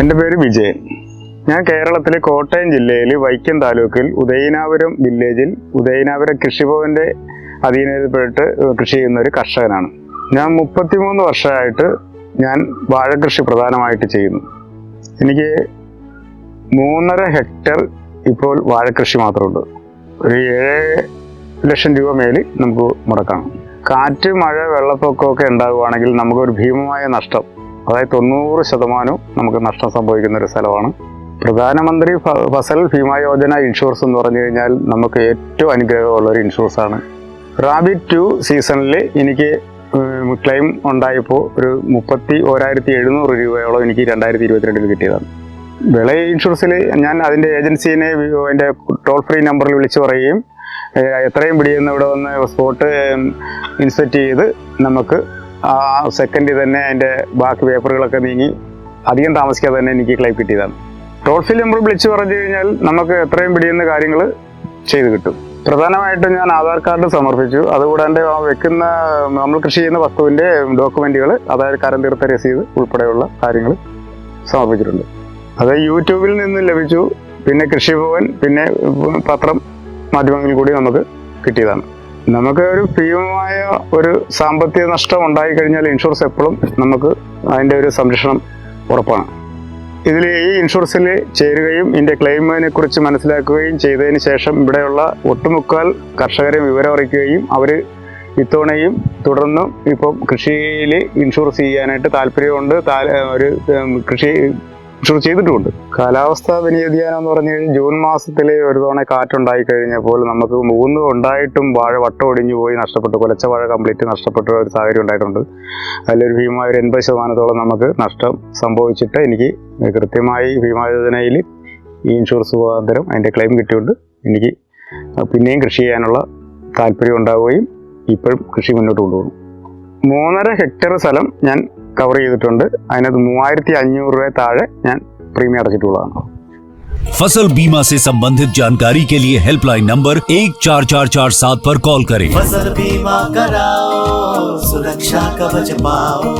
എൻ്റെ പേര് വിജയൻ. ഞാൻ കേരളത്തിലെ കോട്ടയം ജില്ലയിൽ വൈക്കം താലൂക്കിൽ ഉദയനാപുരം വില്ലേജിൽ ഉദയനാപുരം കൃഷിഭവൻ്റെ അധീനതയിൽപ്പെട്ട് കൃഷി ചെയ്യുന്ന ഒരു കർഷകനാണ്. ഞാൻ 33 വർഷമായിട്ട് ഞാൻ വാഴകൃഷി പ്രധാനമായിട്ട് ചെയ്യുന്നു. എനിക്ക് 3.5 ഹെക്ടർ ഇപ്പോൾ വാഴകൃഷി മാത്രമുണ്ട്. ഒരു 7 ലക്ഷം രൂപ മേലിൽ നമുക്ക് മുടക്കണം. കാറ്റ്, മഴ, വെള്ളപ്പൊക്കമൊക്കെ ഉണ്ടാകുവാണെങ്കിൽ നമുക്കൊരു ഭീമമായ നഷ്ടം, അതായത് 90% നമുക്ക് നഷ്ടം സംഭവിക്കുന്ന ഒരു സ്ഥലമാണ്. പ്രധാനമന്ത്രി ഫസൽ ഭീമ യോജന ഇൻഷുറൻസ് എന്ന് പറഞ്ഞു കഴിഞ്ഞാൽ നമുക്ക് ഏറ്റവും അനുഗ്രഹമുള്ള ഒരു ഇൻഷുറൻസാണ്. റാബി 2 സീസണിൽ എനിക്ക് ക്ലെയിം ഉണ്ടായപ്പോൾ ഒരു 31,700 രൂപയോളം എനിക്ക് 2022 കിട്ടിയതാണ്. വിള ഇൻഷുറൻസിൽ ഞാൻ അതിൻ്റെ ഏജൻസീനെ അതിൻ്റെ ടോൾ ഫ്രീ നമ്പറിൽ വിളിച്ചു പറയുകയും എത്രയും പിടിയെന്ന് ഇവിടെ വന്ന് സ്പോട്ട് ഇൻസ്പെക്ട് ചെയ്ത് നമുക്ക് ആ സെക്കൻഡിൽ തന്നെ അതിൻ്റെ ബാക്കി പേപ്പറുകളൊക്കെ നീങ്ങി അധികം താമസിക്കാതെ തന്നെ എനിക്ക് ക്ലെയിം കിട്ടിയതാണ്. ടോൾ ഫ്രീ നമ്പർ വിളിച്ചു പറഞ്ഞു കഴിഞ്ഞാൽ നമുക്ക് എത്രയും പിടിയുന്ന കാര്യങ്ങൾ ചെയ്ത് കിട്ടും. പ്രധാനമായിട്ടും ഞാൻ ആധാർ കാർഡ് സമർപ്പിച്ചു. അതുകൂടാണ്ട് വെക്കുന്ന നമ്മൾ കൃഷി ചെയ്യുന്ന വസ്തുവിൻ്റെ ഡോക്യുമെൻറ്റുകൾ, അതായത് കരം തീർത്ത രസീത് ഉൾപ്പെടെയുള്ള കാര്യങ്ങൾ സമർപ്പിച്ചിട്ടുണ്ട്. അത് യൂട്യൂബിൽ നിന്ന് ലഭിച്ചു. പിന്നെ കൃഷിഭവൻ, പിന്നെ പത്രം, മാധ്യമങ്ങളിൽ കൂടി നമുക്ക് കിട്ടിയതാണ്. നമുക്ക് ഒരു ഭീമമായ ഒരു സാമ്പത്തിക നഷ്ടം ഉണ്ടായിക്കഴിഞ്ഞാൽ ഇൻഷുറൻസ് എപ്പോഴും നമുക്ക് അതിൻ്റെ ഒരു സംരക്ഷണം ഉറപ്പാണ്. ഇതിൽ ഈ ഇൻഷുറൻസിൽ ചേരുകയും ഇതിൻ്റെ ക്ലെയിമിനെ കുറിച്ച് മനസ്സിലാക്കുകയും ചെയ്തതിന് ശേഷം ഇവിടെയുള്ള ഒട്ടുമുക്കാൽ കർഷകരെ വിവരം അറിയിക്കുകയും അവർ ഇത്തവണയും തുടർന്നും ഇപ്പം കൃഷിയിൽ ഇൻഷുറൻസ് ചെയ്യാനായിട്ട് താല്പര്യമുണ്ട്. ഒരു കൃഷി ഇൻഷുറൻസ് ചെയ്തിട്ടുമുണ്ട്. കാലാവസ്ഥാ വ്യതിയാനം എന്ന് പറഞ്ഞു കഴിഞ്ഞാൽ ജൂൺ മാസത്തിൽ ഒരു തവണ കാറ്റുണ്ടായി കഴിഞ്ഞപ്പോൾ നമുക്ക് 3 ഉണ്ടായിട്ടും വാഴ വട്ടം ഒടിഞ്ഞു പോയി നഷ്ടപ്പെട്ടു. കുലച്ച വാഴ കംപ്ലീറ്റ് നഷ്ടപ്പെട്ട ഒരു സാഹചര്യം ഉണ്ടായിട്ടുണ്ട്. അതിലൊരു ഭീമമായ ഒരു 80% നമുക്ക് നഷ്ടം സംഭവിച്ചിട്ട് എനിക്ക് കൃത്യമായി ഭീമാ യോജനയിൽ ഈ ഇൻഷുറൻസ് മുഖാന്തരം അതിൻ്റെ ക്ലെയിം കിട്ടിയുകൊണ്ട് എനിക്ക് പിന്നെയും കൃഷി ചെയ്യാനുള്ള താല്പര്യം ഉണ്ടാവുകയും ഇപ്പോഴും കൃഷി മുന്നോട്ട് കൊണ്ടുപോകും. 3.5 ഹെക്ടർ സ്ഥലം ഞാൻ കവർ ചെയ്തിട്ടുണ്ട്. അതിനകത്ത് 3,500 രൂപ താഴെ ഞാൻ പ്രീമിയം അടച്ചിട്ടുള്ളതാണ്. फसल बीमा से संबंधित जानकारी के लिए हेल्पलाइन नंबर 144447 पर कॉल करें। फसल बीमा कराओ, सुरक्षा कवच पाओ।